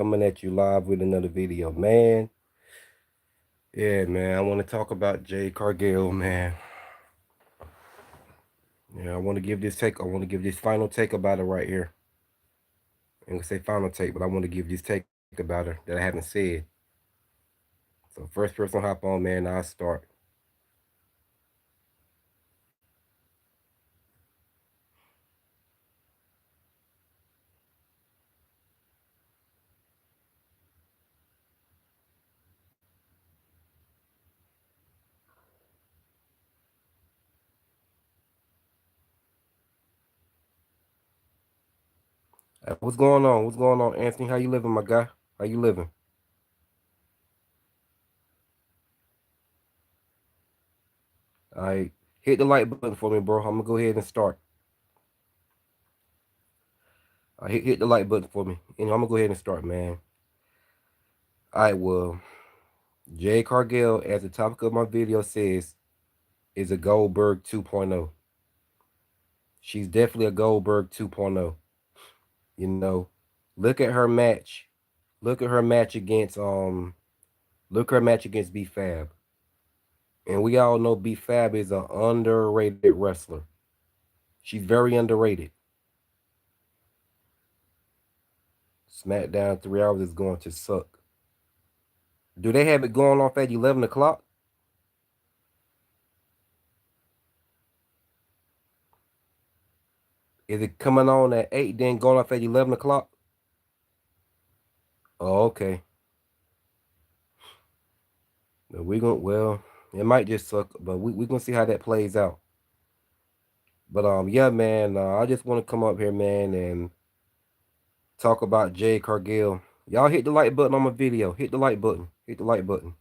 coming at you live with another video, man. Yeah, man, I want to talk about Jade Cargill, man. Yeah, I want to give this take. I want to give this final take about her right here. I'm gonna say final take, but I want to give this take about her that I haven't said. So first person hop on, man. I'll start. What's going on? What's going on, Anthony? How you living, my guy? How you living? All right, hit the like button for me, bro. I'm gonna go ahead and start. Hit the like button for me. I'm gonna go ahead and start, man. All right, well, Jay Cargill, as the topic of my video says, is a Goldberg 2.0. She's definitely a Goldberg 2.0. You know, look at her match. Look at her match against look at her match against B Fab. And we all know B Fab is an underrated wrestler. She's very underrated. SmackDown 3 hours is going to suck. Do they have it going off at 11 o'clock? Is it coming on at 8, then going off at 11 o'clock? Oh, okay. It might just suck, but we gonna see how that plays out. But yeah, man, I just want to come up here, man, and talk about Jade Cargill. Y'all hit the like button on my video. Hit the like button. Hit the like button.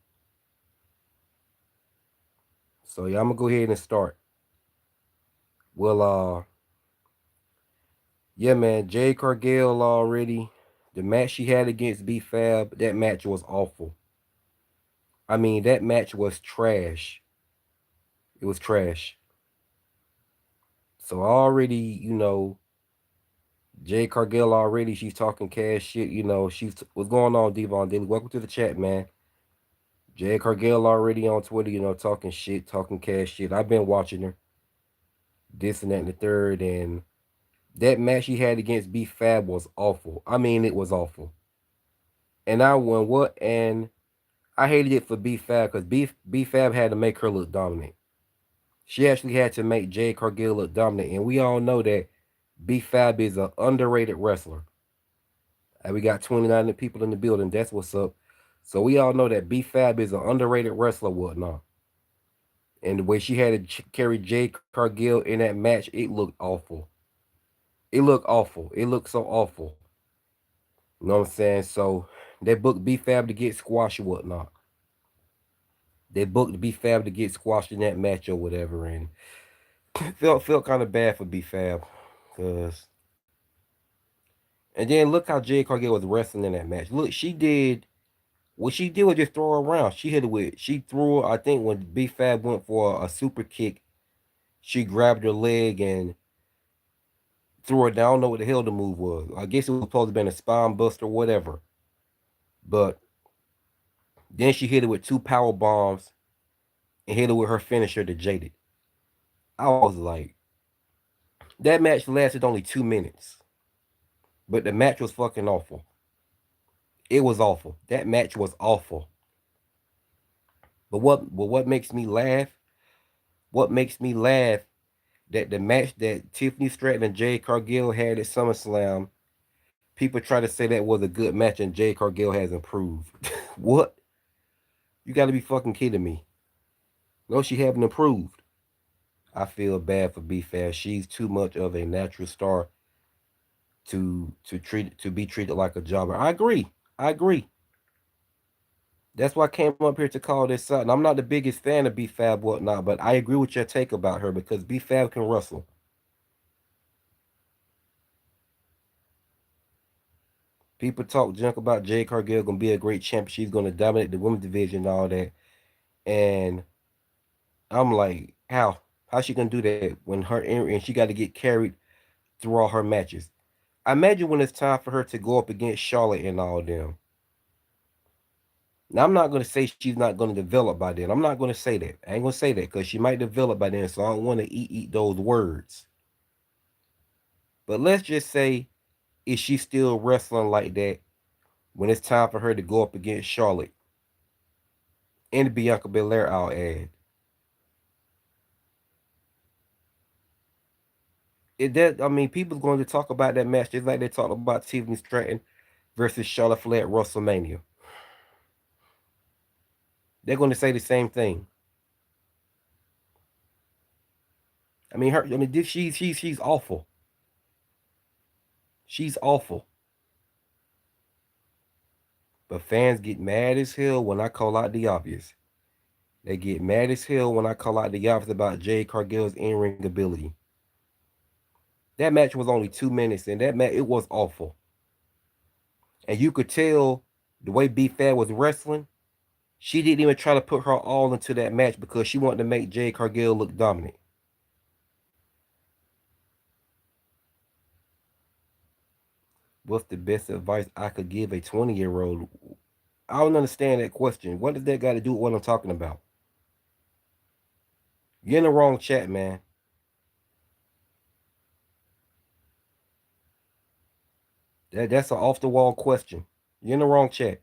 So yeah, I'm gonna go ahead and start. Well, yeah, man, Jade Cargill already. The match she had against B Fab, that match was awful. I mean, that match was trash. It was trash. So already, Jade Cargill already, she's talking cash shit. What's going on, Devon Daily? Welcome to the chat, man. Jade Cargill already on Twitter, talking shit, talking cash shit. I've been watching her, this and that and the third, and that match she had against B Fab was awful. I mean, it was awful. And I won what? And I hated it for B Fab because B Fab had to make her look dominant. She actually had to make Jade Cargill look dominant, and we all know that B Fab is an underrated wrestler. And we got 29 people in the building. That's what's up. So we all know that B Fab is an underrated wrestler, whatnot. And the way she had to carry Jade Cargill in that match, it looked awful. It looked awful. It looked so awful. You know what I'm saying? So they booked B Fab to get squashed or whatnot. They booked B Fab to get squashed in that match or whatever, and felt kind of bad for B Fab, cause. And then look how Jade Cargill was wrestling in that match. Look, she did what she did was just throw her around. She hit it with she threw her. I think when B Fab went for a super kick, she grabbed her leg and threw her down. I don't know what the hell the move was. I guess it was supposed to be a spine buster, or whatever. But then she hit it with two power bombs and hit it with her finisher to Jaded. I was like, that match lasted only 2 minutes, but the match was fucking awful. It was awful. That match was awful. But what makes me laugh? What makes me laugh that the match that Tiffany Stratton and Jade Cargill had at SummerSlam, people try to say that was a good match and Jade Cargill has improved. What? You got to be fucking kidding me. No, she haven't improved. I feel bad for B Fast. She's too much of a natural star to be treated like a jobber. I agree. I agree. That's why I came up here to call this out. And I'm not the biggest fan of B Fab whatnot, but I agree with your take about her because B Fab can wrestle. People talk junk about Jade Cargill gonna be a great champion. She's gonna dominate the women's division and all that. And I'm like, how? How's she gonna do that when her and she got to get carried through all her matches? I imagine when it's time for her to go up against Charlotte and all them. Now I'm not gonna say she's not gonna develop by then. I'm not gonna say that. I ain't gonna say that because she might develop by then. So I don't want to eat those words. But let's just say, is she still wrestling like that when it's time for her to go up against Charlotte and Bianca Belair? I'll add. It that I mean, people's going to talk about that match just like they talked about Tiffany Stratton versus Charlotte Flair at WrestleMania. They're going to say the same thing. I mean, her. I mean, she's awful. She's awful. But fans get mad as hell when I call out the obvious. They get mad as hell when I call out the obvious about Jade Cargill's in-ring ability. That match was only 2 minutes, and that match it was awful. And you could tell the way B Fab was wrestling, she didn't even try to put her all into that match because she wanted to make Jade Cargill look dominant. What's the best advice I could give a 20-year-old? I don't understand that question. What does that got to do with what I'm talking about? You're in the wrong chat, man. That's an off the wall question. You're in the wrong chat.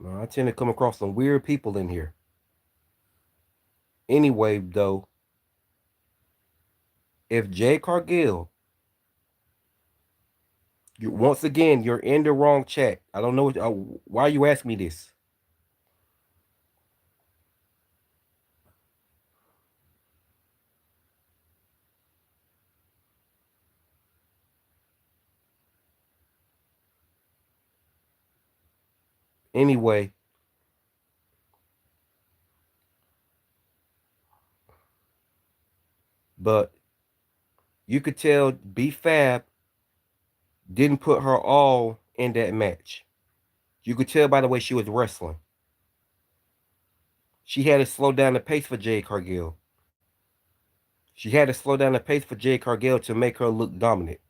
I tend to come across some weird people in here. Anyway, though, if Jay Cargill, once again, you're in the wrong chat. I don't know why you ask me this. Anyway, but you could tell B Fab didn't put her all in that match. You could tell by the way she was wrestling. She had to slow down the pace for Jade Cargill. She had to slow down the pace for Jade Cargill to make her look dominant.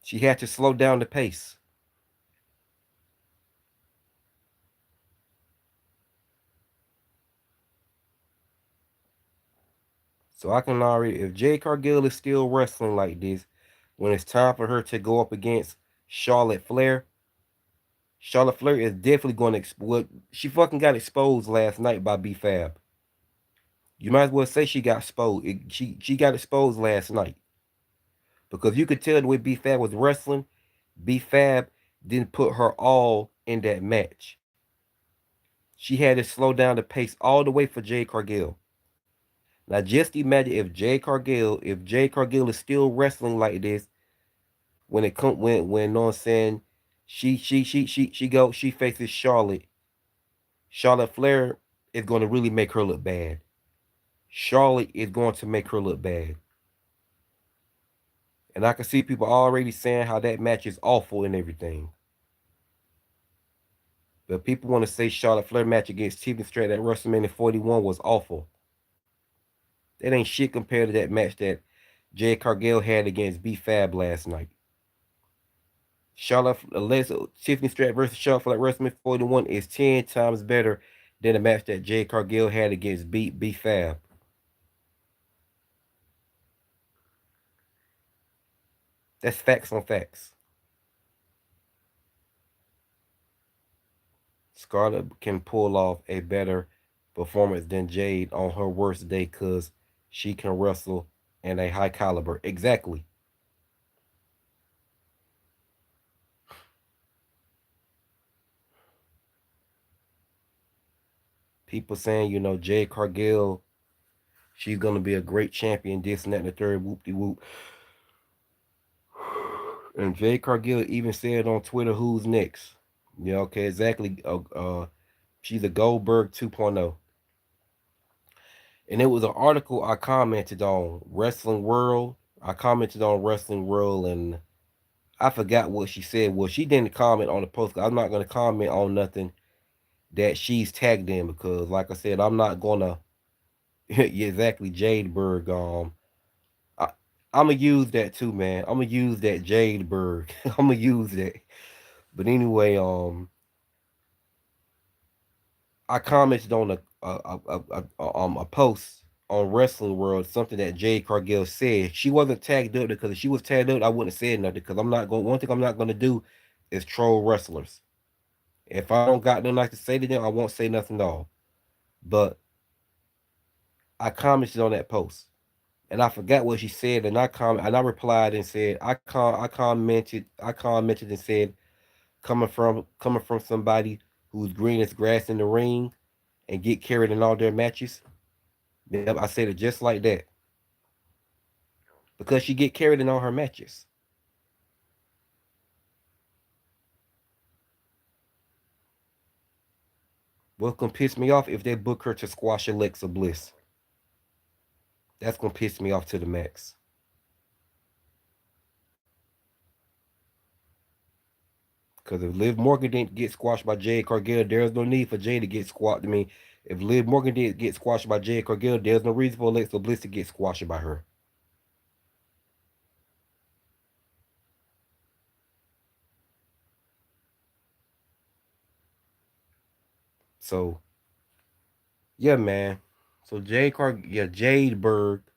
She had to slow down the pace. So I can already, if Jade Cargill is still wrestling like this, when it's time for her to go up against Charlotte Flair, Charlotte Flair is definitely going to explode. She fucking got exposed last night by B Fab. You might as well say she got exposed. She got exposed last night because you could tell the way B Fab was wrestling. B Fab didn't put her all in that match. She had to slow down the pace all the way for Jade Cargill. Now just imagine if Jade Cargill is still wrestling like this when it come when you know what I'm saying, she faces Charlotte. Charlotte Flair is going to really make her look bad. Charlotte is going to make her look bad. And I can see people already saying how that match is awful and everything. But people want to say Charlotte Flair match against Tiffany Stratton at WrestleMania 41 was awful. That ain't shit compared to that match that Jade Cargill had against B Fab last night. Tiffany Stratton versus Charlotte Flair at WrestleMania 41 is 10 times better than the match that Jade Cargill had against B Fab. That's facts on facts. Scarlett can pull off a better performance than Jade on her worst day because she can wrestle in a high caliber. Exactly. People saying, Jade Cargill, she's gonna be a great champion, this and that and the third, whoop de whoop. And Jade Cargill even said on Twitter, "Who's next?" Yeah, okay, exactly. She's a Goldberg 2.0. And it was an article I commented on Wrestling World. I commented on Wrestling World, and I forgot what she said. Well, she didn't comment on the post. I'm not gonna comment on nothing that she's tagged in because, like I said, I'm not gonna yeah, exactly Jade Berg. I, I'm gonna use that too, man. I'm gonna use that Jade Berg. I'm gonna use that. But anyway, I commented on a post on Wrestling World, something that Jade Cargill said. She wasn't tagged up because if she was tagged up, I wouldn't have said nothing. Because I'm not going. One thing I'm not gonna do is troll wrestlers. If I don't got nothing like to say to them, I won't say nothing at all. But I commented on that post, and I forgot what she said, and I replied and said I commented and said coming from somebody who's green as grass in the ring and get carried in all their matches. Yep, I said it just like that because she get carried in all her matches. What's gonna piss me off if they book her to squash Alexa Bliss? That's gonna piss me off to the max. Because if Liv Morgan didn't get squashed by Jade Cargill, there's no need for Jade to get squashed. I mean, if Liv Morgan didn't get squashed by Jade Cargill, there's no reason for Alexa Bliss to get squashed by her. So yeah, man. So Jade Berg,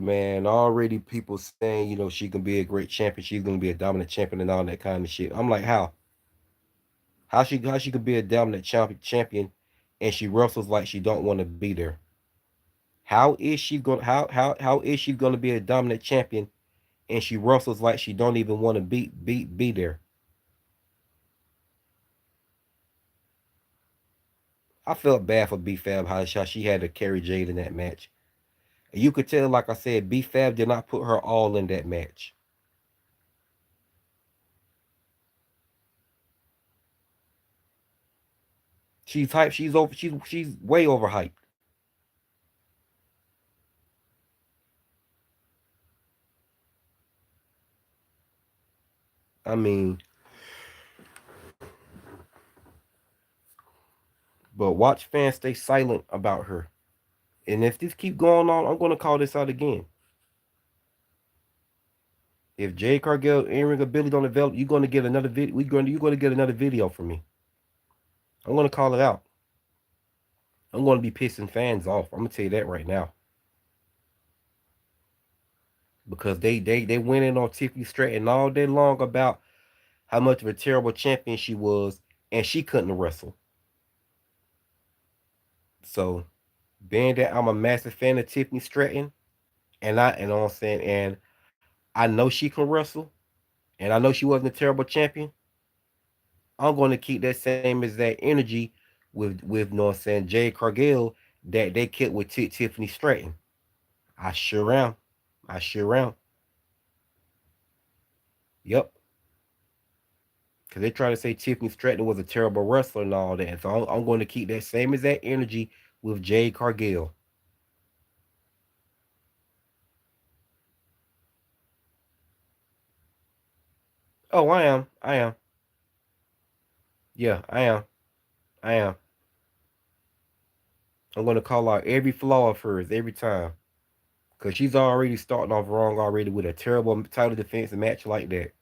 man. Already people saying she can be a great champion. She's gonna be a dominant champion and all that kind of shit. I'm like, how? How she could be a dominant champion, and she wrestles like she don't want to be there. How is she gonna be a dominant champion and she wrestles like she don't even want to be there? I felt bad for B Fab how she had to carry Jade in that match. And you could tell, like I said, B Fab did not put her all in that match. She's hyped. She's over. She's way overhyped. I mean, but watch fans stay silent about her. And if this keep going on, I'm gonna call this out again. If Jay Cargill in-ring ability don't develop, you're gonna get another video. You're gonna get another video from me. I'm gonna call it out. I'm gonna be pissing fans off. I'm gonna tell you that right now because they went in on Tiffany Stratton all day long about how much of a terrible champion she was, and she couldn't wrestle. So, being that I'm a massive fan of Tiffany Stratton, and I'm saying, and I know she can wrestle, and I know she wasn't a terrible champion. I'm going to keep that same exact energy with no saying Jay Cargill that they kept with Tiffany Stratton. I sure am. I sure am. Yep. Because they try to say Tiffany Stratton was a terrible wrestler and all that. And so I'm going to keep that same exact energy with Jade Cargill. Oh, I am. I am. Yeah, I am. I am. I'm going to call out every flaw of hers every time. Because she's already starting off wrong already with a terrible title defense match like that.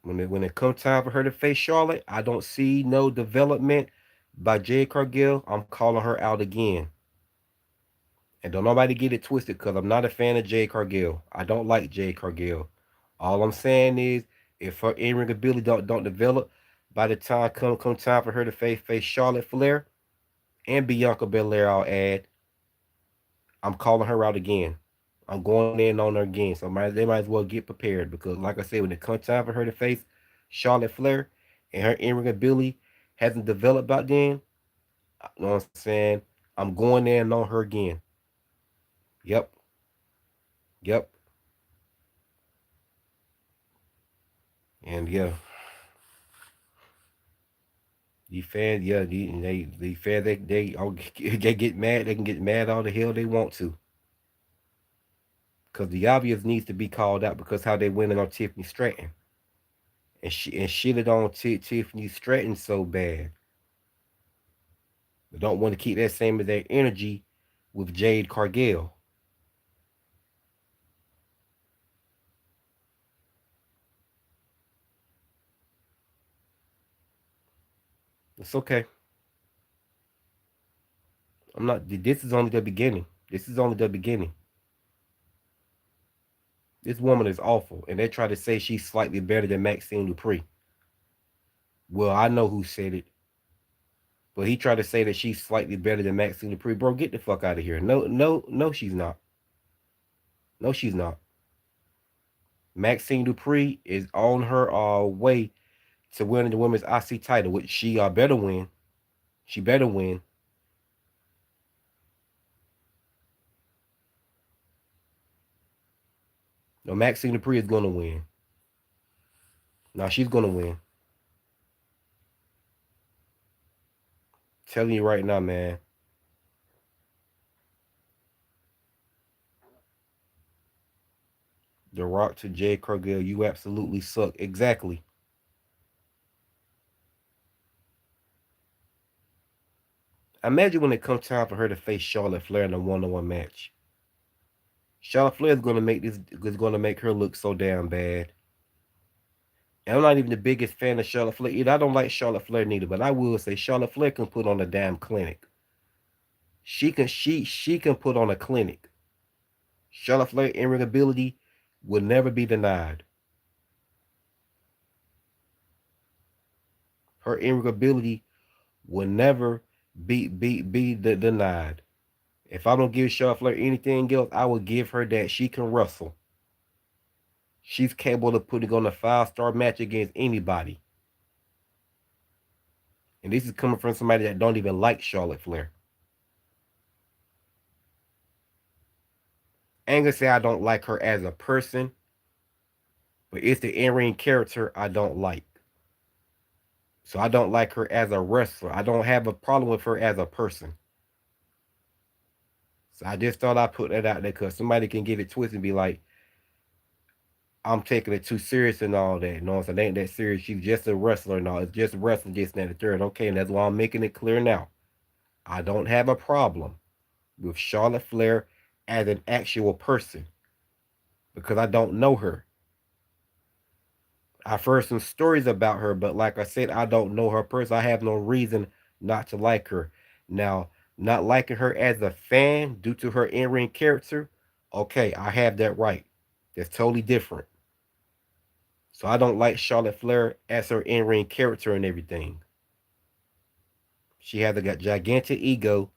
When it comes time for her to face Charlotte, I don't see no development by Jade Cargill. I'm calling her out again. And don't nobody get it twisted because I'm not a fan of Jade Cargill. I don't like Jade Cargill. All I'm saying is if her in-ring ability don't develop by the time come time for her to face Charlotte Flair and Bianca Belair, I'll add, I'm calling her out again. I'm going in on her again. So they might as well get prepared because, like I said, when it comes time for her to face Charlotte Flair and her in-ring ability hasn't developed by then, you know what I'm saying? I'm going in on her again. Yep. Yep. And yeah, the fans, yeah, the fans, they get mad. They can get mad all the hell they want to. Because the obvious needs to be called out because how they went in on Tiffany Stratton. And shitted on Tiffany Stratton so bad. They don't want to keep that same of their energy with Jade Cargill. It's okay. I'm not. This is only the beginning. This is only the beginning. This woman is awful, and they try to say she's slightly better than Maxine Dupree. Well, I know who said it, but he tried to say that she's slightly better than Maxine Dupree. Bro, get the fuck out of here. No, no, no, she's not. No, she's not. Maxine Dupree is on her way to winning the women's IC title, which she better win. She better win. No, Maxine Dupree is gonna win. Now she's gonna win. Telling you right now, man. The Rock to Jade Cargill, you absolutely suck. Exactly. Imagine when it comes time for her to face Charlotte Flair in a one-on-one match. Charlotte Flair is gonna make her look so damn bad. And I'm not even the biggest fan of Charlotte Flair either. I don't like Charlotte Flair neither, but I will say Charlotte Flair can put on a damn clinic. She can put on a clinic. Charlotte Flair in ring ability will never be denied. Her in ring ability will never be denied. If I don't give Charlotte Flair anything else, I will give her that she can wrestle. She's capable of putting on a 5-star match against anybody. And this is coming from somebody that don't even like Charlotte Flair. I ain't gonna say I don't like her as a person, but it's the in-ring character I don't like. So I don't like her as a wrestler. I don't have a problem with her as a person. So I just thought I'd put that out there because somebody can get it twisted and be like, I'm taking it too serious and all that. No, so it ain't that serious. She's just a wrestler. No, it's just wrestling, just and the third. Okay, and that's why I'm making it clear now. I don't have a problem with Charlotte Flair as an actual person because I don't know her. I've heard some stories about her, but like I said, I don't know her person. I have no reason not to like her. Now, not liking her as a fan due to her in-ring character, okay, I have that right. That's totally different. So I don't like Charlotte Flair as her in-ring character and everything. She has a gigantic ego,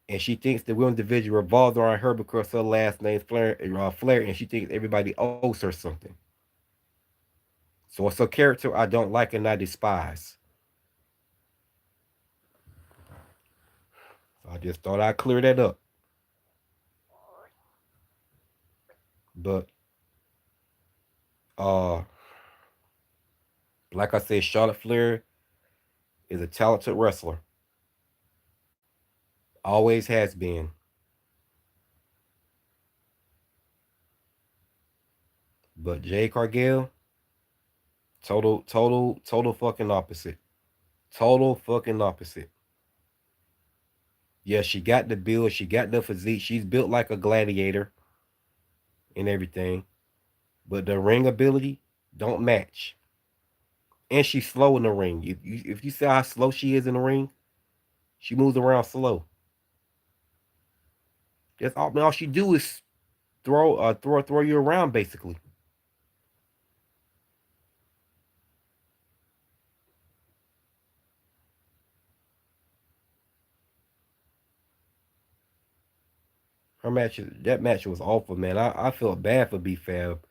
and she thinks the women's division revolves around her because her last name's Flair, and she thinks everybody owes her something. So it's a character I don't like and I despise. So I just thought I'd clear that up. But uh like I said, Charlotte Flair is a talented wrestler. Always has been. But Jay Cargill, total fucking opposite. Total fucking opposite. Yeah, she got the build, she got the physique, she's built like a gladiator and everything. But the ring ability don't match. And she's slow in the ring. If you see how slow she is in the ring, she moves around slow. That's all she do is throw you around basically. That match was awful, man. I felt bad for B Fab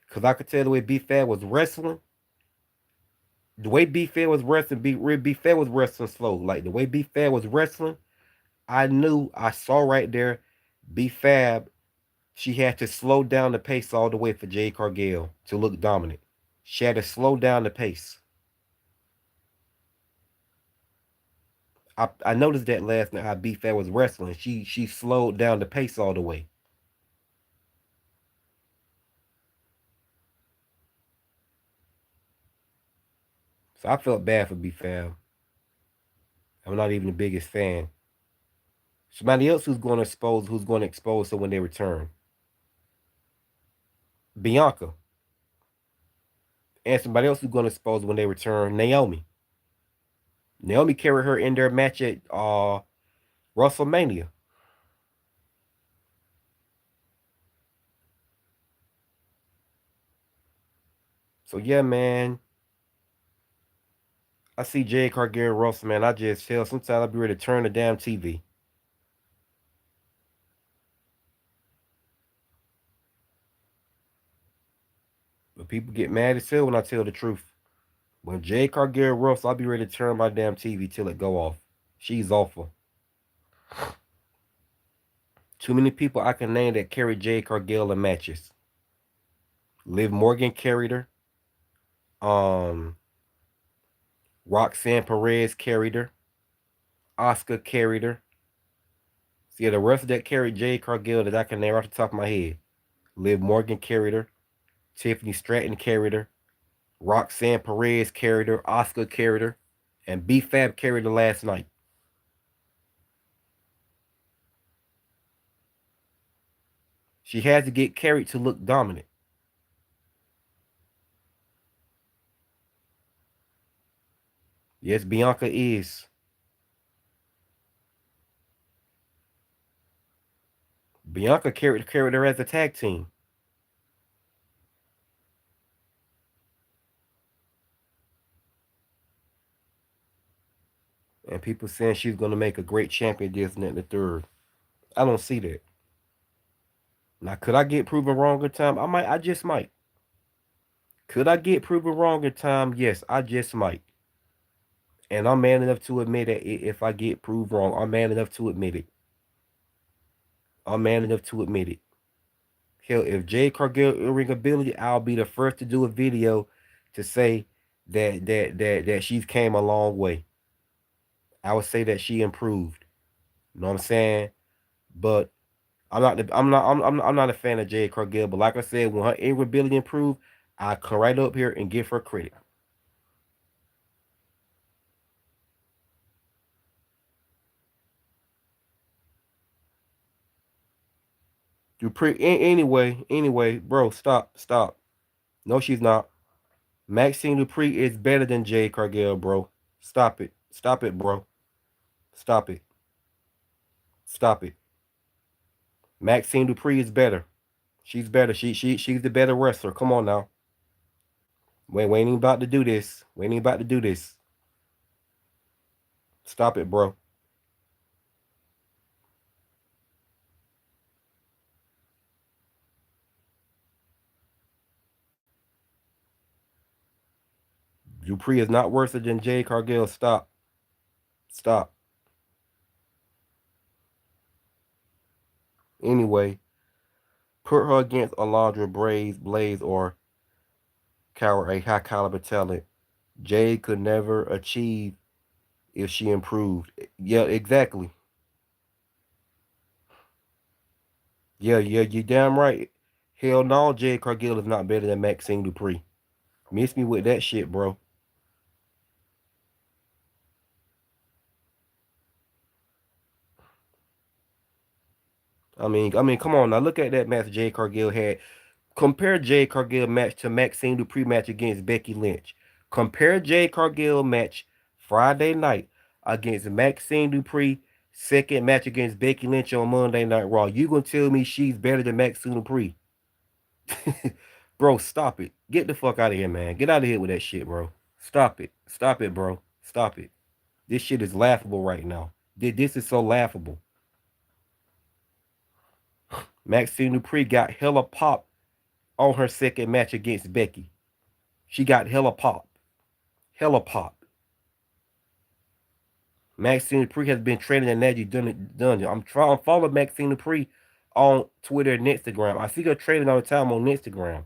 because I could tell the way B Fab was wrestling. The way B Fab was wrestling, B Fab was wrestling slow. Like the way B Fab was wrestling, I saw right there, B Fab, she had to slow down the pace all the way for Jade Cargill to look dominant. She had to slow down the pace. I noticed that last night how B Fab was wrestling. She slowed down the pace all the way. So I felt bad for B Fab. I'm not even the biggest fan. Somebody else who's going to expose her when they return. Bianca. And somebody else who's going to expose when they return. Naomi. Naomi carried her in their match at WrestleMania. So yeah, man. I see Jade Cargill Russell, man. I just feel sometimes I'll be ready to turn the damn TV. But people get mad as hell when I tell the truth. When Jade Cargill Russell, I'll be ready to turn my damn TV till it go off. She's awful. Too many people I can name that carry Jade Cargill in matches. Liv Morgan carried her. Um, Roxanne Perez carried her. Oscar carried her. See, the rest that carried Jade Cargill that I can name off the top of my head. Liv Morgan carried her. Tiffany Stratton carried her. Roxanne Perez carried her. Oscar carried her. And B Fab carried her last night. She had to get carried to look dominant. Yes, Bianca is. Bianca carried her as a tag team. And people saying she's gonna make a great champion this and that and the third. I don't see that. Now, could I get proven wrong in time? I just might. Could I get proven wrong in time? Yes, I just might. And I'm man enough to admit that if I get proved wrong, I'm man enough to admit it. I'm man enough to admit it. Hell, if Jade Cargill in-ring ability, I'll be the first to do a video to say that she's came a long way. I would say that she improved. You know what I'm saying? But I'm not a fan of Jade Cargill. But like I said, when her in-ring ability improved, I come right up here and give her credit. Anyway, bro, stop. No, she's not. Maxine Dupree is better than Jade Cargill, bro. Stop it, bro. Stop it, stop it. Maxine Dupree is better. She's better. She's the better wrestler. Come on now. We ain't even about to do this. We ain't even about to do this. Stop it, bro. Dupree is not worse than Jade Cargill. Stop. Stop. Anyway, put her against Alondra Blaze, or Coward, a high caliber talent. Jade could never achieve if she improved. Yeah, exactly. Yeah, you damn right. Hell no, Jade Cargill is not better than Maxine Dupree. Miss me with that shit, bro. Come on now. Look at that match Jade Cargill had. Compare Jade Cargill match to Maxine Dupree match against Becky Lynch. Compare Jade Cargill match Friday night against Maxine Dupree second match against Becky Lynch on Monday Night Raw. You gonna tell me she's better than Maxine Dupree? Bro, stop it. Get the fuck out of here, man. Get out of here with that shit, bro. Stop it. Stop it, bro. Stop it. This shit is laughable right now. This is so laughable. Maxine Dupree got hella pop on her second match against Becky. She got hella pop. Hella pop. Maxine Dupree has been training in Magic Dungeon. I'm trying to follow Maxine Dupree on Twitter and Instagram. I see her training all the time on Instagram.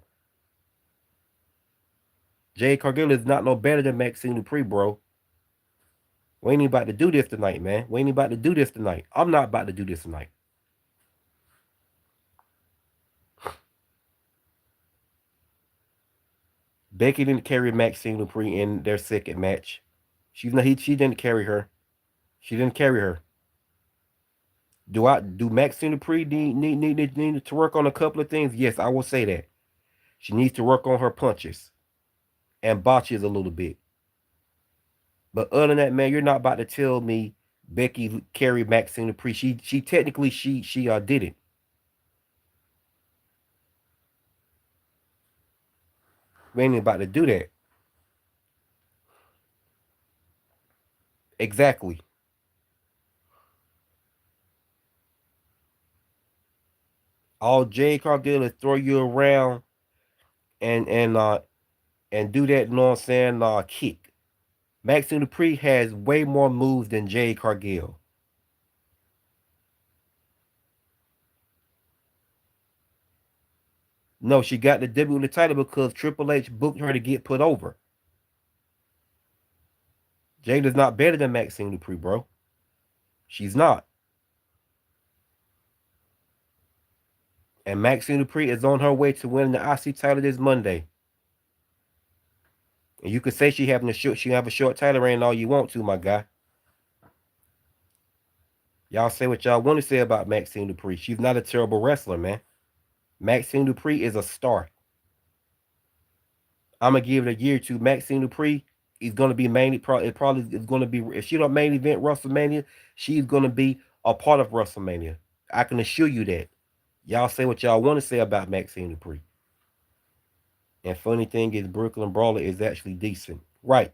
Jade Cargill is not no better than Maxine Dupree, bro. We ain't even about to do this tonight, man. We ain't even about to do this tonight. I'm not about to do this tonight. Becky didn't carry Maxine Dupree in their second match. She didn't carry her. She didn't carry her. Do Maxine Dupree need to work on a couple of things? Yes, I will say that. She needs to work on her punches and botches a little bit. But other than that, man, you're not about to tell me Becky carried Maxine Dupree. She technically she did it. We ain't about to do that. Exactly. All Jade Cargill is throw you around and and uh and do that, you know what I'm saying, kick. Maxine Dupree has way more moves than Jade Cargill. No, she got the W in the title because Triple H booked her to get put over. Jade is not better than Maxine Dupree, bro. She's not. And Maxine Dupree is on her way to winning the IC title this Monday. And you could say she have a short title reign all you want to, my guy. Y'all say what y'all want to say about Maxine Dupree. She's not a terrible wrestler, man. Maxine Dupree is a star. I'm gonna give it a year or two. Maxine Dupree is gonna be mainly it probably is gonna be if she don't main event WrestleMania, she's gonna be a part of WrestleMania. I can assure you that. Y'all say what y'all want to say about Maxine Dupree. And funny thing is, Brooklyn Brawler is actually decent. Right.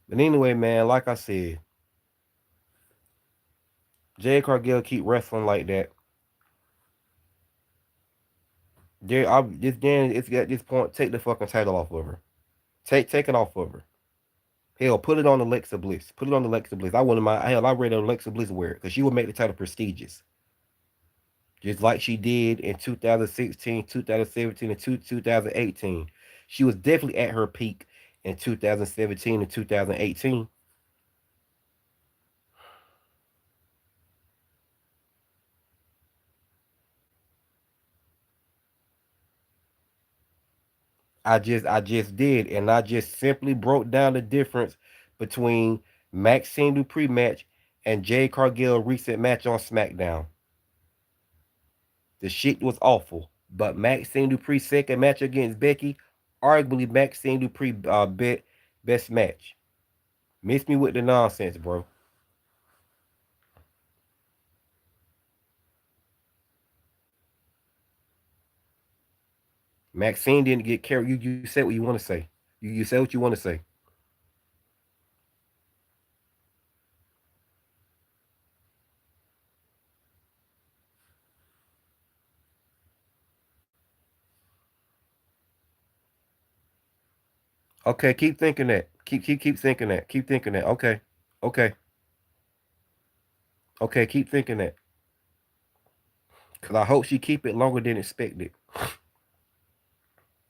But anyway, man, like I said, Jade Cargill keep wrestling like that. It's at this point, take the fucking title off of her. Take it off of her. Hell, put it on Alexa Bliss. Put it on Alexa Bliss. I wouldn't mind. Hell, I read Alexa Bliss wear it because she would make the title prestigious, just like she did in 2016, 2017, and 2018. She was definitely at her peak in 2017 and 2018. I just did, and I just simply broke down the difference between Maxine Dupree match and Jade Cargill recent match on SmackDown. The shit was awful, but Maxine Dupree's second match against Becky, arguably Maxine Dupree best match. Miss me with the nonsense, bro. Maxine didn't get carried. You said what you want to say. You said what you want to say. Okay, keep thinking that. Keep thinking that. Keep thinking that. Okay. Okay. Okay, keep thinking that. Cause I hope she keep it longer than expected.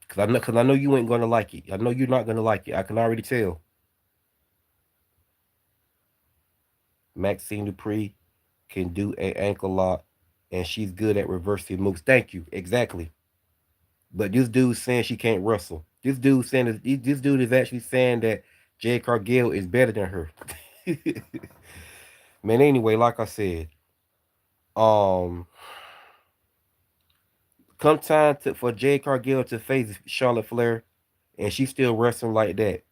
Cause I know you ain't gonna like it. I know you're not gonna like it. I can already tell. Maxine Dupree can do a ankle lock, and she's good at reversing moves. Thank you. Exactly. But this dude's saying she can't wrestle. This dude is actually saying that Jade Cargill is better than her. Man, anyway, like I said, um, come time for Jade Cargill to face Charlotte Flair, and she's still wrestling like that.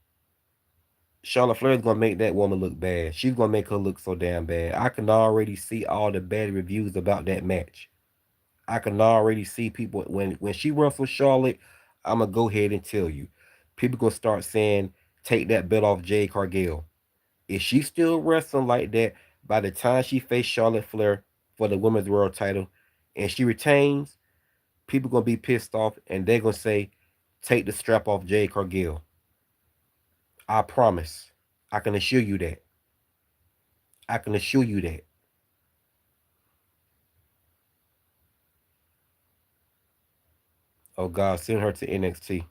Charlotte Flair is gonna make that woman look bad. She's gonna make her look so damn bad. I can already see all the bad reviews about that match. I can already see people when she wrestles Charlotte. I'm gonna go ahead and tell you, people gonna start saying, "Take that belt off Jade Cargill." If she still wrestling like that, by the time she faced Charlotte Flair for the women's world title, and she retains, people gonna be pissed off, and they're gonna say, "Take the strap off Jade Cargill." I promise. I can assure you that. I can assure you that. Oh God, send her to NXT.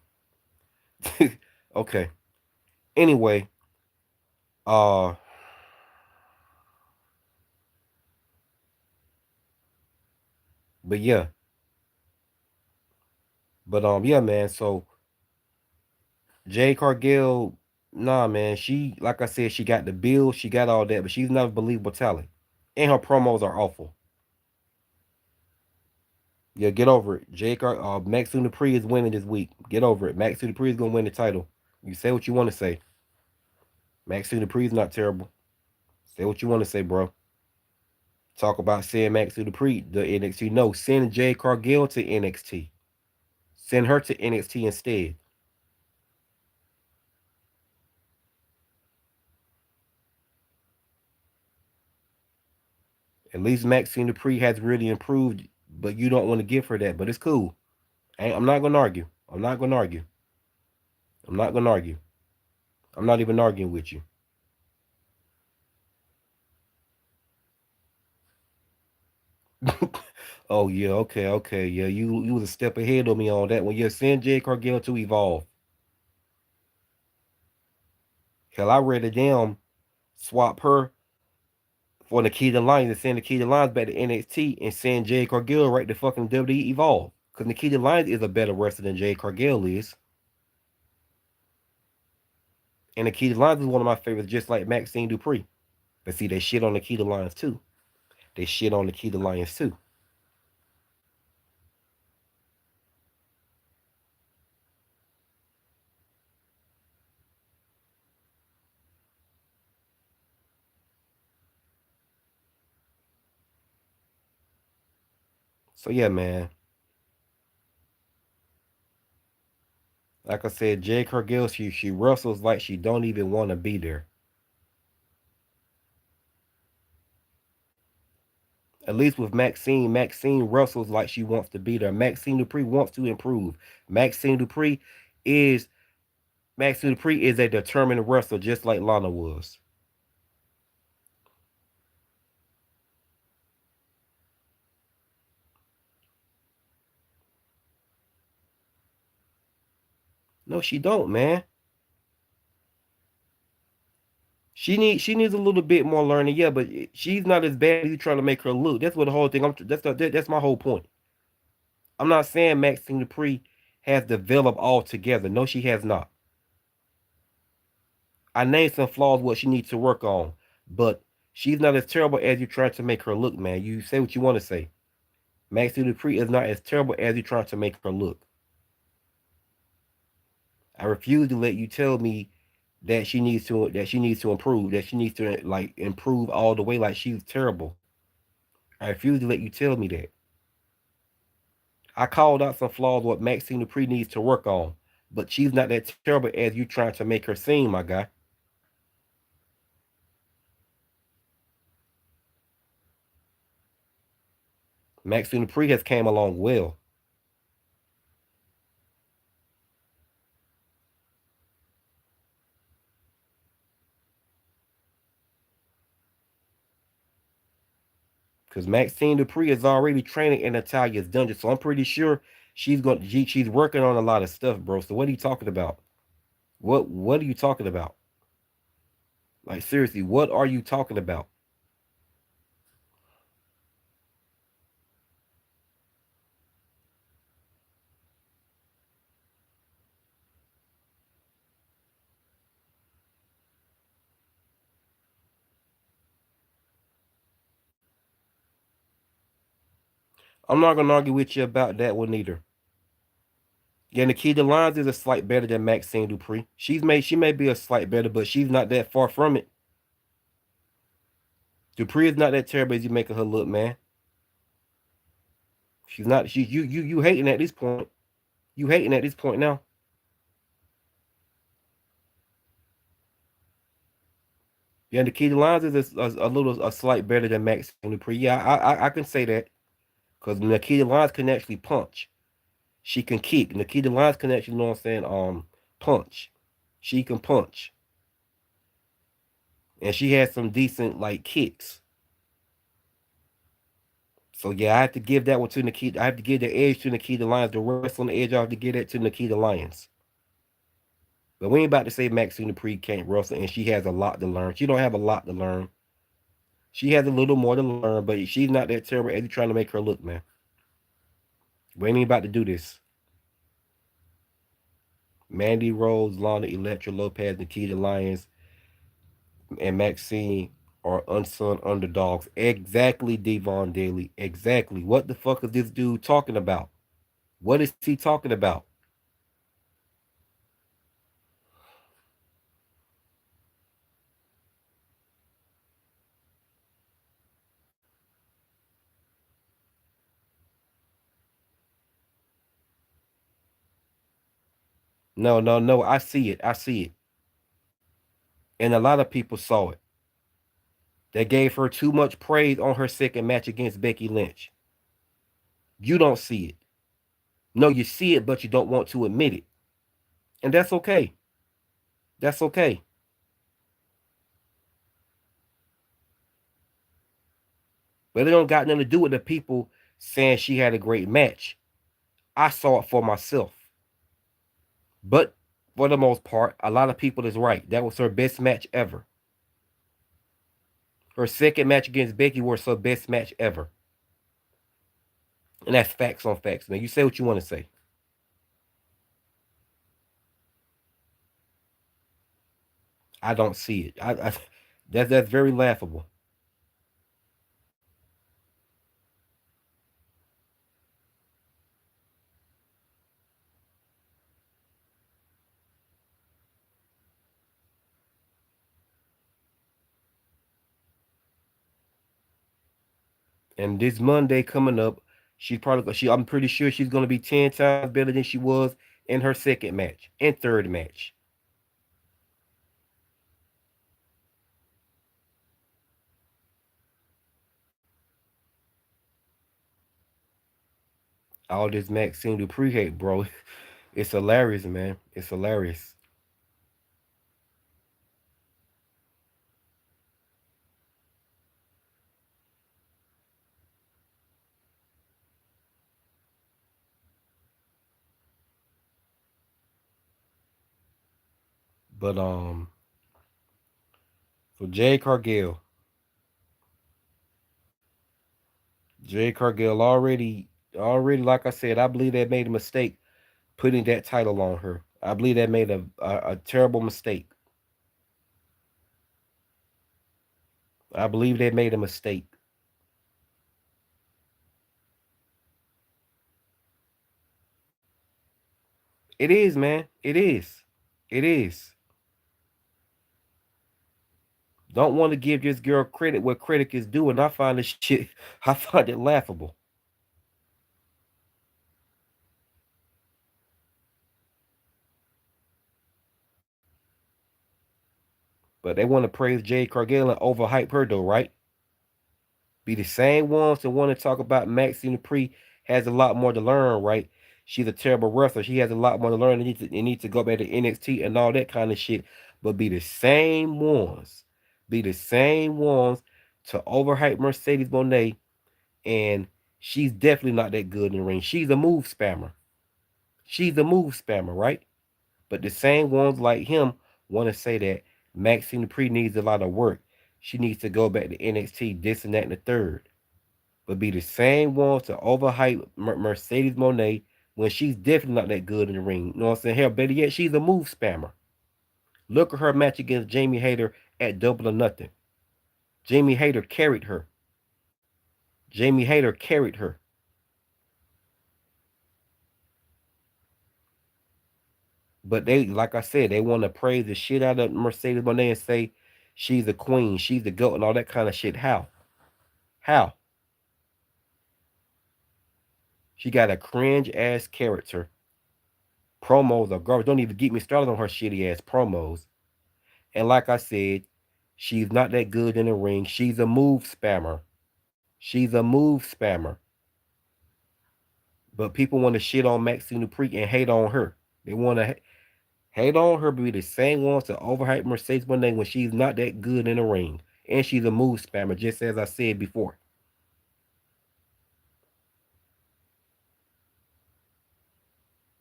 Okay. Anyway, uh, but yeah, yeah, man. So Jade Cargill, nah, man. She, like I said, she got the bill, she got all that, but she's not a believable talent, and her promos are awful. Yeah, get over it. Maxine Dupree is winning this week. Get over it. Maxine Dupree is gonna win the title. You say what you want to say. Maxine Dupree is not terrible. Say what you want to say, bro. Talk about send Maxine Dupree the NXT. No, send Jade Cargill to NXT. Send her to NXT instead. At least Maxine Dupree has really improved, but you don't want to give her that. But it's cool. I'm not gonna argue. I'm not gonna argue. I'm not gonna argue. I'm not even arguing with you. Oh yeah, okay, okay, yeah. You was a step ahead of me on that one. Yeah, send Jade Cargill to Evolve. Hell, I read it down. Swap her for Nikita Lyons and send Nikita Lyons back to NXT and send Jade Cargill right to fucking WWE Evolve. Because Nikita Lyons is a better wrestler than Jade Cargill is. And Nikita Lyons is one of my favorites, just like Maxine Dupree. But see, they shit on Nikita Lyons too. They shit on Nikita Lyons too. So yeah, man. Like I said, Jade Cargill, she wrestles like she don't even want to be there. At least with Maxine wrestles like she wants to be there. Maxine Dupree wants to improve. Maxine Dupree is Maxine Dupree is a determined wrestler, just like Lana was. No, she don't, man. She needs a little bit more learning, yeah, but she's not as bad as you trying to make her look. That's what the whole thing. That's my whole point. I'm not saying Maxine Dupree has developed altogether. No, she has not. I named some flaws what she needs to work on, but she's not as terrible as you trying to make her look, man. You say what you want to say. Maxine Dupree is not as terrible as you trying to make her look. I refuse to let you tell me that she needs to improve, that she needs to like improve all the way like she's terrible. I refuse to let you tell me that. I called out some flaws what Maxine Dupree needs to work on, but she's not that terrible as you trying to make her seem, my guy. Maxine Dupree has came along well. Because Maxine Dupree is already training in Natalia's dungeon, so I'm pretty sure she's working on a lot of stuff, bro. So what are you talking about? What are you talking about? Like seriously, what are you talking about? I'm not gonna argue with you about that one either. Yeah, Nikita Lyons is a slight better than Maxine Dupree. She may be a slight better, but she's not that far from it. Dupree is not that terrible as you making her look, man. She's not. You hating at this point. You hating at this point now. Yeah, Nikita Lyons is a slight better than Maxine Dupree. Yeah, I can say that because Nikita Lyons can actually punch. She can kick. Nikita Lyons can actually, you know what I'm saying, punch. She can punch, and she has some decent like kicks. So yeah, I have to give that one to Nikita. I have to give the edge to Nikita Lyons. The rest on the edge, I have to give that to Nikita Lyons. But we ain't about to say Maxine Dupree can't wrestle and she has a lot to learn. She don't have a lot to learn. She has a little more to learn, but she's not that terrible as you trying to make her look, man. We ain't about to do this. Mandy Rose, Lana, Electra Lopez, Nikita Lyons, and Maxine are unsung underdogs. Exactly, Devon Daly. Exactly. What the fuck is this dude talking about? What is he talking about? No, no, no. I see it. I see it. And a lot of people saw it. They gave her too much praise on her second match against Becky Lynch. You don't see it. No, you see it, but you don't want to admit it. And that's okay. That's okay. But it don't got nothing to do with the people saying she had a great match. I saw it for myself. But for the most part, a lot of people is right. That was her best match ever. Her second match against Becky was her best match ever. And that's facts on facts, man. You say what you want to say. I don't see it. That's very laughable. And this Monday coming up, I'm pretty sure she's gonna be 10 times better than she was in her second match and third match. All this Maxine Dupree hate, bro. It's hilarious, man. It's hilarious. But so Jade Cargill already like I said, I believe they made a mistake putting that title on her. I believe they made a terrible mistake. I believe they made a mistake. It is, man. It is. It is. Don't want to give this girl credit where credit is due, and I find this shit. I find it laughable. But they want to praise Jade Cargill and overhype her, though, right? Be the same ones that want to talk about Maxine Dupree has a lot more to learn, right? She's a terrible wrestler. She has a lot more to learn. They need to go back to NXT and all that kind of shit. But be the same ones to overhype Mercedes Monet, and she's definitely not that good in the ring. She's a move spammer. She's a move spammer, right? But the same ones like him want to say that Maxine Dupree needs a lot of work. She needs to go back to NXT, this and that and the third. But be the same ones to overhype Mercedes Monet when she's definitely not that good in the ring. You know what I'm saying? Hell, better yet, she's a move spammer. Look at her match against Jamie Hayter at Double or Nothing. Jamie Hayter carried her. Jamie Hayter carried her. But they, like I said, they want to praise the shit out of Mercedes Monet and say she's a queen, she's the goat, and all that kind of shit. How? How? She got a cringe ass character. Promos are garbage. Don't even get me started on her shitty ass promos. And like I said, she's not that good in the ring. She's a move spammer. She's a move spammer. But people want to shit on Maxine Dupree and hate on her. They want to hate on her, but be the same ones to overhype Mercedes Moné when she's not that good in the ring. And she's a move spammer, just as I said before.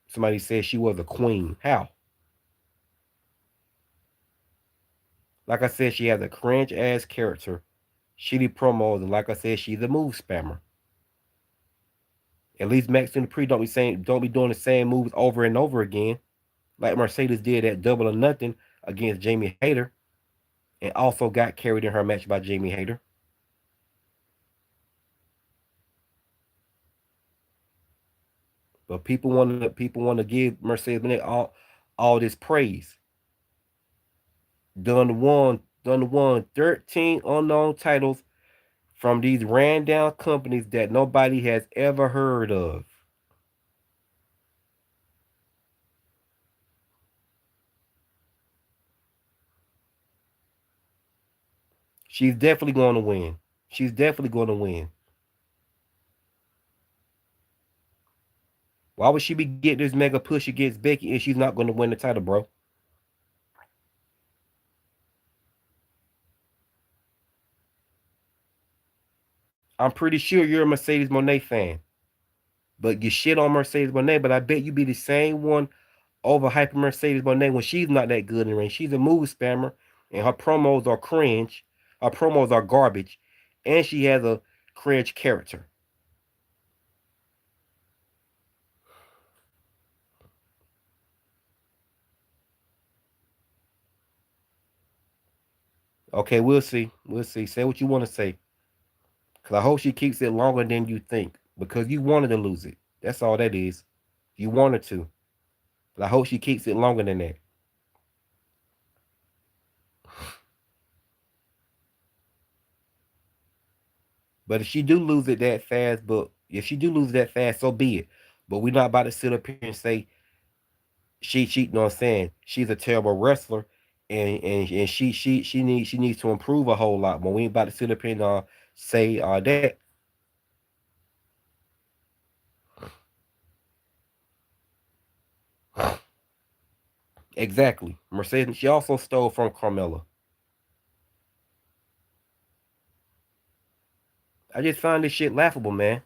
Somebody said she was a queen. How? Like I said, she has a cringe ass character, shitty promos, and like I said, she's a move spammer. At least Maxine Dupree don't be doing the same moves over and over again, like Mercedes did at Double or Nothing against Jamie Hayter, and also got carried in her match by Jamie Hayter. But people want to give Mercedes Moné all this praise. Done won 13 unknown titles from these ran down companies that nobody has ever heard of. She's definitely going to win. She's definitely going to win. Why would she be getting this mega push against Becky and she's not going to win the title, bro? I'm pretty sure you're a Mercedes Moné fan, but you shit on Mercedes Moné. But I bet you be the same one overhyping Mercedes Moné when she's not that good in the ring. She's a move spammer, and her promos are cringe. Her promos are garbage, and she has a cringe character. Okay, we'll see. We'll see. Say what you want to say, cause I hope she keeps it longer than you think, because you wanted to lose it. That's all that is. You wanted to, but I hope she keeps it longer than that. But if she do lose it that fast, but if she do lose that fast, so be it. But we're not about to sit up here and say she you know what I'm saying, she's a terrible wrestler and she needs to improve a whole lot. But we ain't about to sit up here and say that. Exactly. Mercedes, she also stole from Carmella. I just find this shit laughable, man.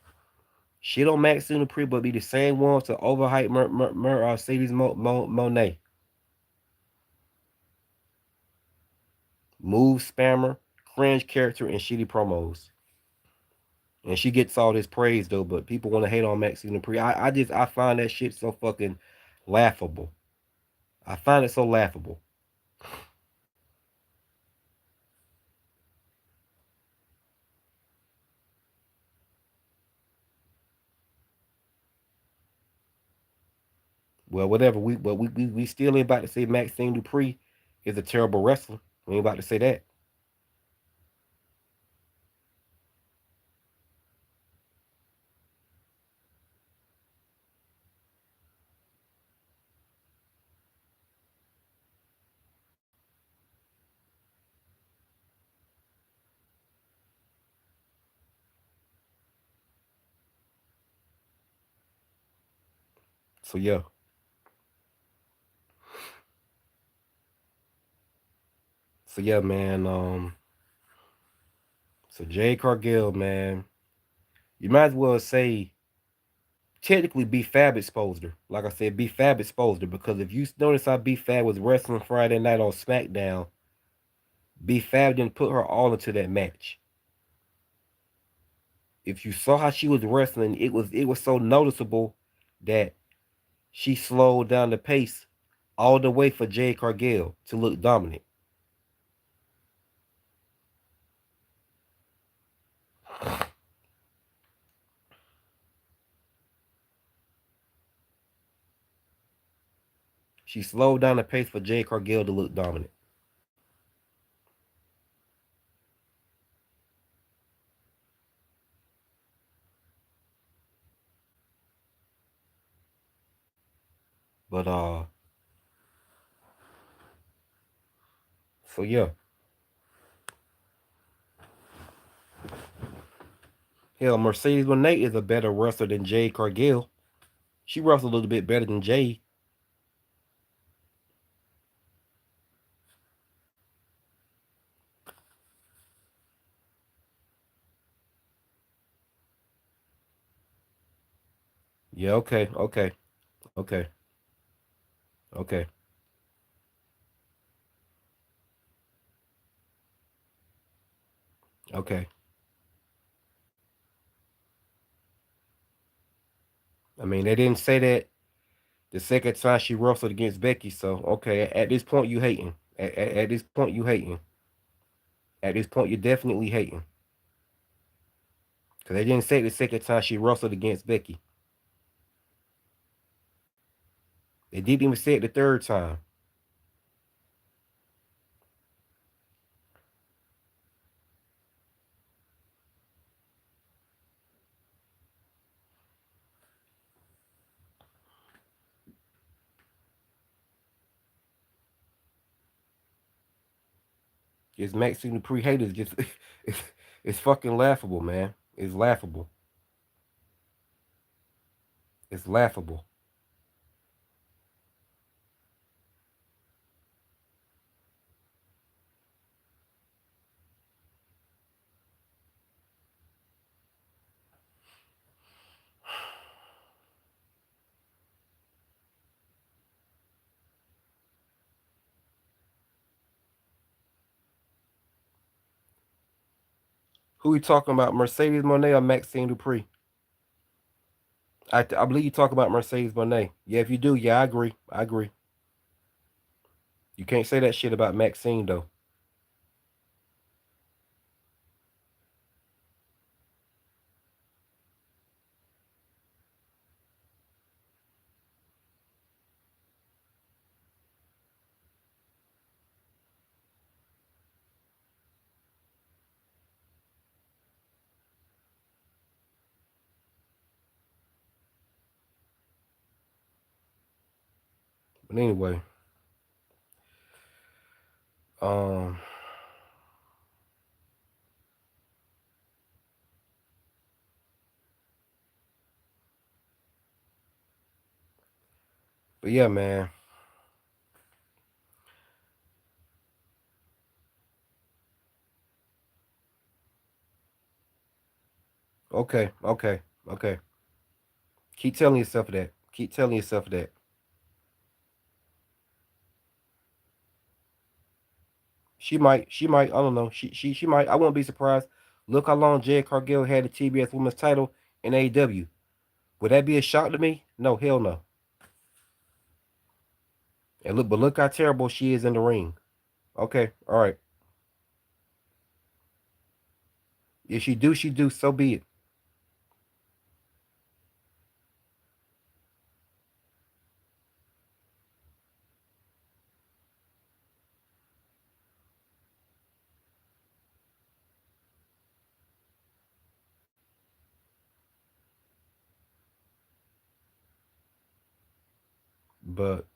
Shit on Maxine Dupree, but be the same ones to overhype Mercedes Monet. Move spammer, cringe character, and shitty promos. And she gets all this praise though, but people want to hate on Maxine Dupree. I find that shit so fucking laughable. I find it so laughable. Well, whatever. We still ain't about to say Maxine Dupree is a terrible wrestler. We ain't about to say that. So yeah. So yeah, man. So Jade Cargill, man. You might as well say technically B Fab exposed her. Like I said, B Fab exposed her because if you notice how B Fab was wrestling Friday night on SmackDown, B Fab didn't put her all into that match. If you saw how she was wrestling, it was so noticeable that she slowed down the pace all the way for Jade Cargill to look dominant. She slowed down the pace for Jade Cargill to look dominant. But so yeah. Hell, Mercedes Moné is a better wrestler than Jade Cargill. She wrestles a little bit better than Jade. Yeah, okay, okay, okay, okay. Okay. I mean, they didn't say that the second time she wrestled against Becky. So okay, at this point you hating. At this point you hating. At this point you're definitely hating. Cause they didn't say the second time she wrestled against Becky. They didn't even say it the third time. It's Maxine the pre haters just it's, it's fucking laughable, man. It's laughable. It's laughable. Who you talking about? Mercedes Monet or Maxine Dupree? I believe you talk about Mercedes Monet. Yeah, if you do, yeah, I agree. I agree. You can't say that shit about Maxine though. But anyway, um, but yeah, man. Okay, okay, okay. Keep telling yourself that. Keep telling yourself that. She might. She might. I don't know. She might. I won't be surprised. Look how long Jade Cargill had the TBS Women's title in AEW. Would that be a shock to me? No, hell no. And look, but look how terrible she is in the ring. Okay, all right. If she do, she do. So be it. But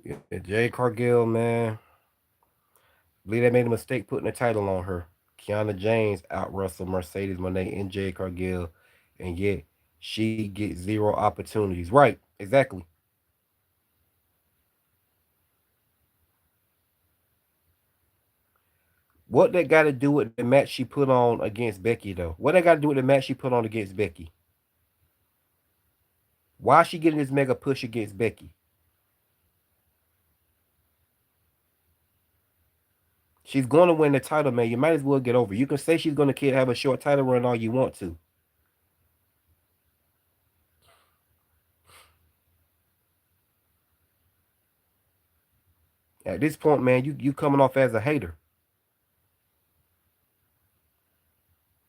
yeah, Jade Cargill, man, I believe they made a mistake putting the title on her. Kiana James out wrestled Mercedes Monet and Jade Cargill, and yet she gets zero opportunities. Right, exactly. What that got to do with the match she put on against Becky, though? What that got to do with the match she put on against Becky? Why is she getting this mega push against Becky? She's going to win the title, man. You might as well get over. You can say she's going to have a short title run all you want to. At this point, man, you coming off as a hater.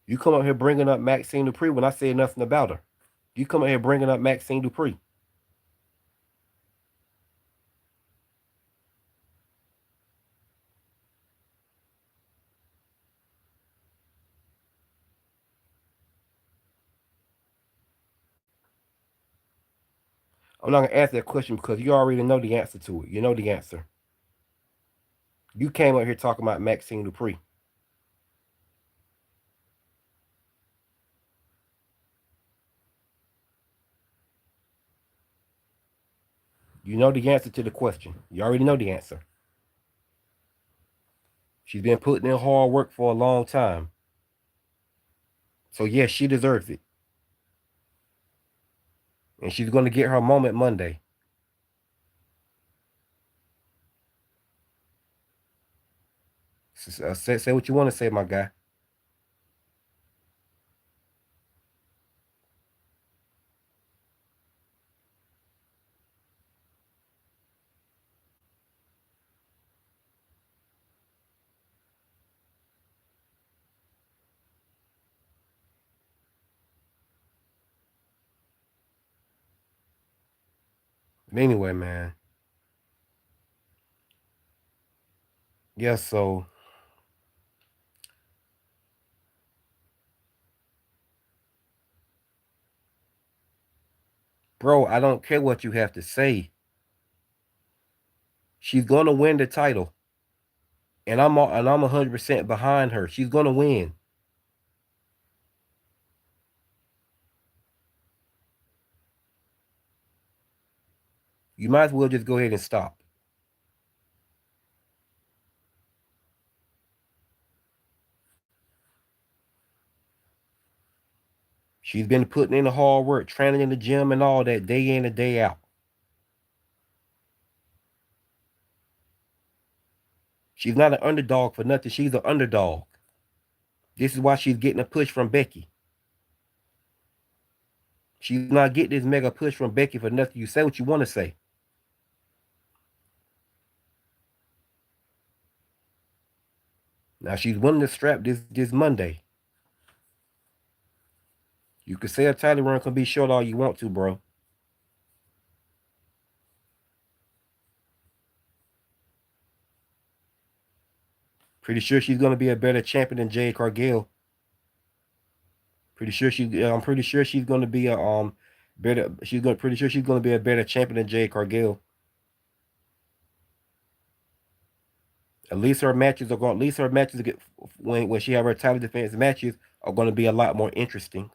You come up here bringing up Maxine Dupree when I said nothing about her. You come up here bringing up Maxine Dupree. I'm not gonna answer that question because you already know the answer to it. You know the answer. You came up here talking about Maxine Dupree. You know the answer to the question. You already know the answer. She's been putting in hard work for a long time. So yes, she deserves it. And she's gonna get her moment Monday. Say what you want to say, my guy. Anyway, man. Yeah, so bro, I don't care what you have to say. She's gonna win the title, and I'm 100% behind her. She's gonna win. You might as well just go ahead and stop. She's been putting in the hard work, training in the gym and all that day in and day out. She's not an underdog for nothing. She's an underdog. This is why she's getting a push from Becky. She's not getting this mega push from Becky for nothing. You say what you want to say. Now she's winning the strap this Monday. You can say a title run can be short all you want to, bro. Pretty sure she's gonna be a better champion than Jade Cargill. Pretty sure she. I'm pretty sure she's gonna be a better. She's gonna pretty sure she's gonna be a better champion than Jade Cargill. At least her matches get when she have her title defense matches are gonna be a lot more interesting.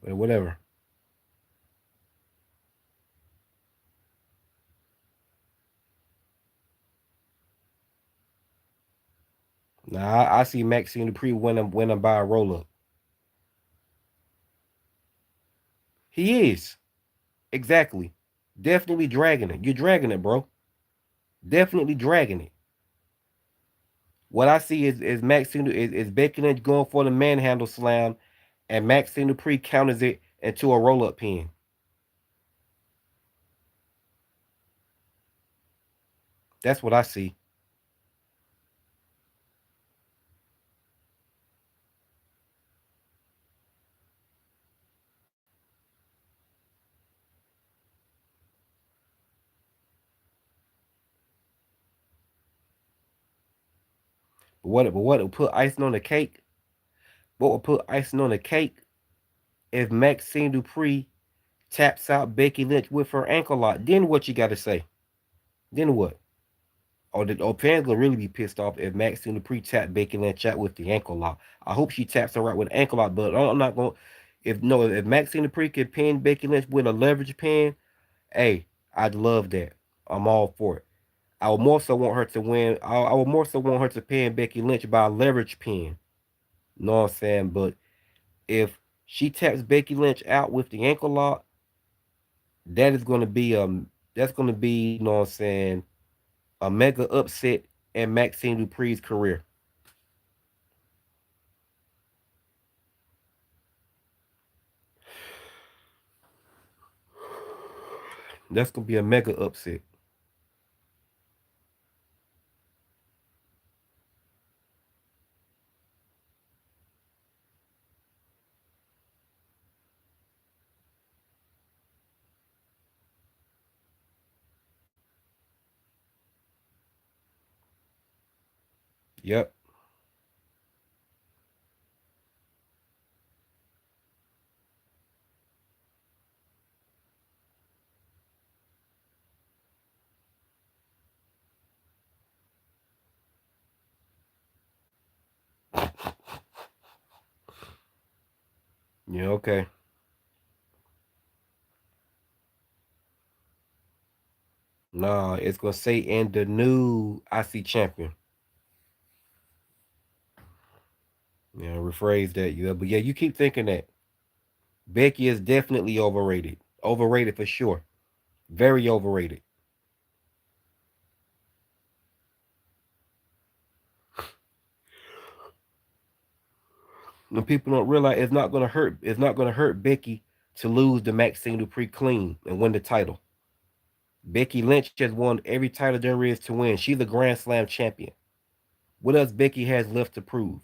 But whatever. Now I see Maxine Dupree winning by a roll up. He is exactly, definitely dragging it. You're dragging it, bro. Definitely dragging it. What I see is is Becky Lynch going for the manhandle slam, and Maxine Dupree counters it into a roll up pin. That's what I see. But what would put icing on the cake? What would put icing on the cake if Maxine Dupree taps out Becky Lynch with her ankle lock? Then what you got to say? Then what? Or fans gonna really be pissed off if Maxine Dupree tap Becky Lynch out with the ankle lock. I hope she taps her right with the ankle lock, but I'm not gonna. If Maxine Dupree can pin Becky Lynch with a leverage pin, hey, I'd love that. I'm all for it. I would more so want her to win. I would more so want her to pin Becky Lynch by a leverage pin. You know what I'm saying? But if she taps Becky Lynch out with the ankle lock, that is going to be that's going to be, you know what I'm saying, a mega upset in Maxine Dupree's career. That's going to be a mega upset. Yep. Yeah. Okay. Nah, it's gonna say in the new IC champion. Yeah, rephrase that. Yeah, but yeah, you keep thinking that Becky is definitely overrated. Overrated for sure. Very overrated. And people don't realize it's not gonna hurt. It's not gonna hurt Becky to lose the Maxine Dupree clean and win the title. Becky Lynch has won every title there is to win. She's a Grand Slam champion. What else Becky has left to prove?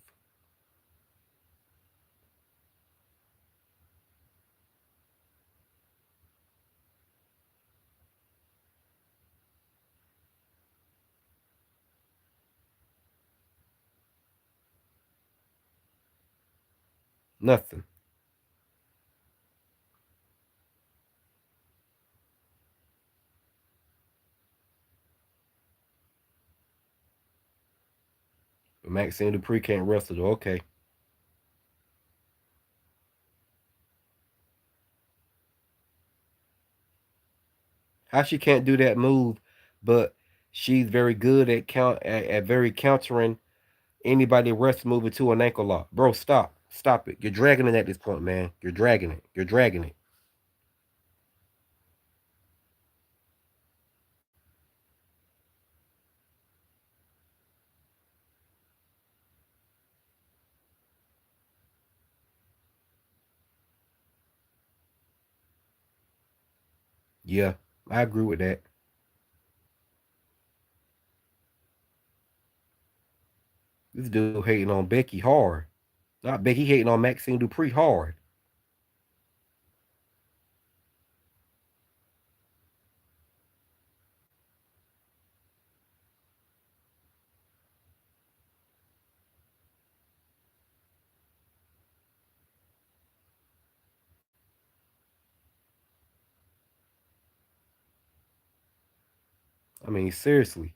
Nothing. Maxine Dupree can't wrestle though. Okay. How she can't do that move, but she's very good at at very countering anybody wrestling moving to an ankle lock. Bro, stop. Stop it. You're dragging it at this point, man. You're dragging it. You're dragging it. Yeah, I agree with that. This dude hating on Becky hard. Not Becky hating on Maxine Dupree hard. I mean, seriously.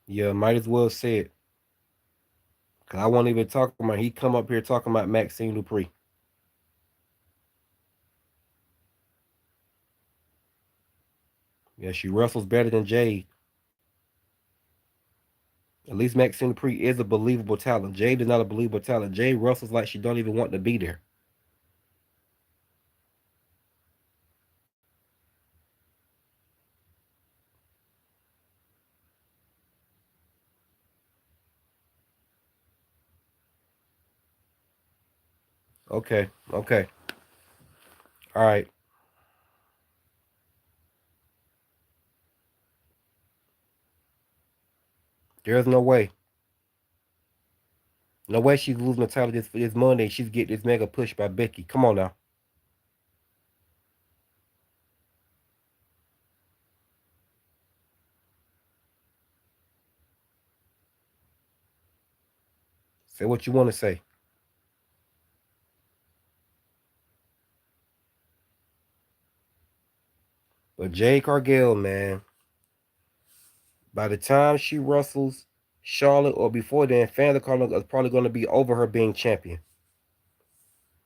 Yeah, might as well say it. Cause I won't even talk about. He come up here talking about Maxine Dupree. Yeah, she wrestles better than Jade. At least Maxine Dupree is a believable talent. Jade is not a believable talent. Jade wrestles like she don't even want to be there. Okay, okay, all right. There's no way. No way she's losing the title this Monday. She's getting this mega push by Becky. Come on now. Say what you want to say. But Jade Cargill, man, by the time she wrestles Charlotte or before then, fans are probably going to be over her being champion.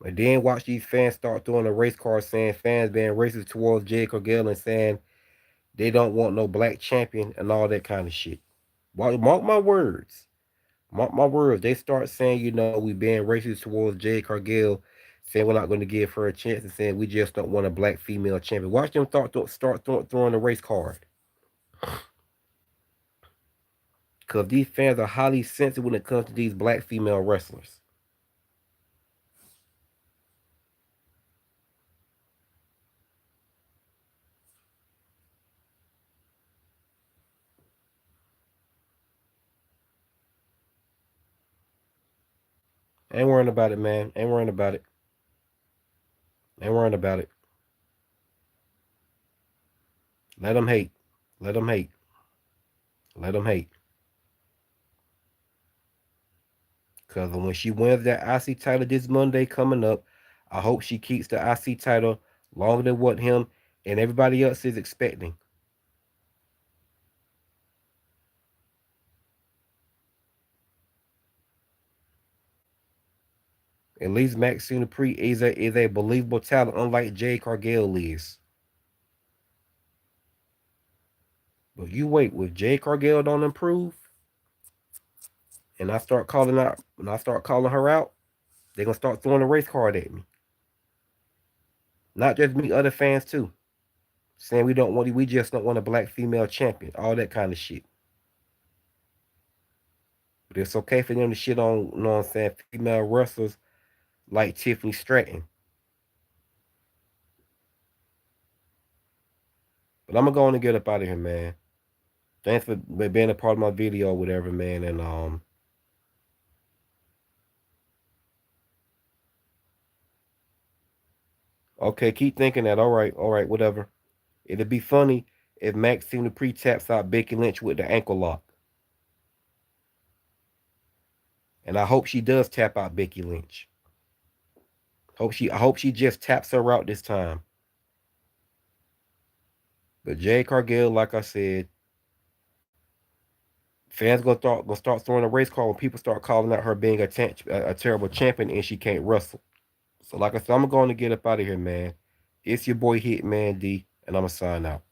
And then watch these fans start throwing a race card saying fans being racist towards Jade Cargill and saying they don't want no black champion and all that kind of shit. Mark my words. Mark my words. They start saying, we being racist towards Jade Cargill, saying we're not going to give her a chance and saying we just don't want a black female champion. Watch them start throwing the race card. Because these fans are highly sensitive when it comes to these black female wrestlers. Ain't worrying about it, man. Ain't worrying about it. Ain't worrying about it. Let them hate. Let them hate. Let them hate. Because when she wins that IC title this Monday coming up, I hope she keeps the IC title longer than what him and everybody else is expecting. At least Maxine Dupree is a believable talent, unlike Jade Cargill is. But you wait, if Jade Cargill don't improve, and I start calling her out, they're gonna start throwing a race card at me. Not just me, other fans too. Saying we just don't want a black female champion, all that kind of shit. But it's okay for them to shit on, you know what I'm saying, female wrestlers like Tiffany Stratton. But I'm gonna go on and get up out of here, man. Thanks for being a part of my video or whatever, man. And okay, keep thinking that. All right, whatever. It'd be funny if Maxine Dupree taps out Becky Lynch with the ankle lock. And I hope she does tap out Becky Lynch. I hope she just taps her out this time. But Jade Cargill, like I said, fans gonna start throwing a race call when people start calling out her being a terrible champion and she can't wrestle. So like I said, I'm going to get up out of here, man. It's your boy Hitman D, and I'm gonna sign out.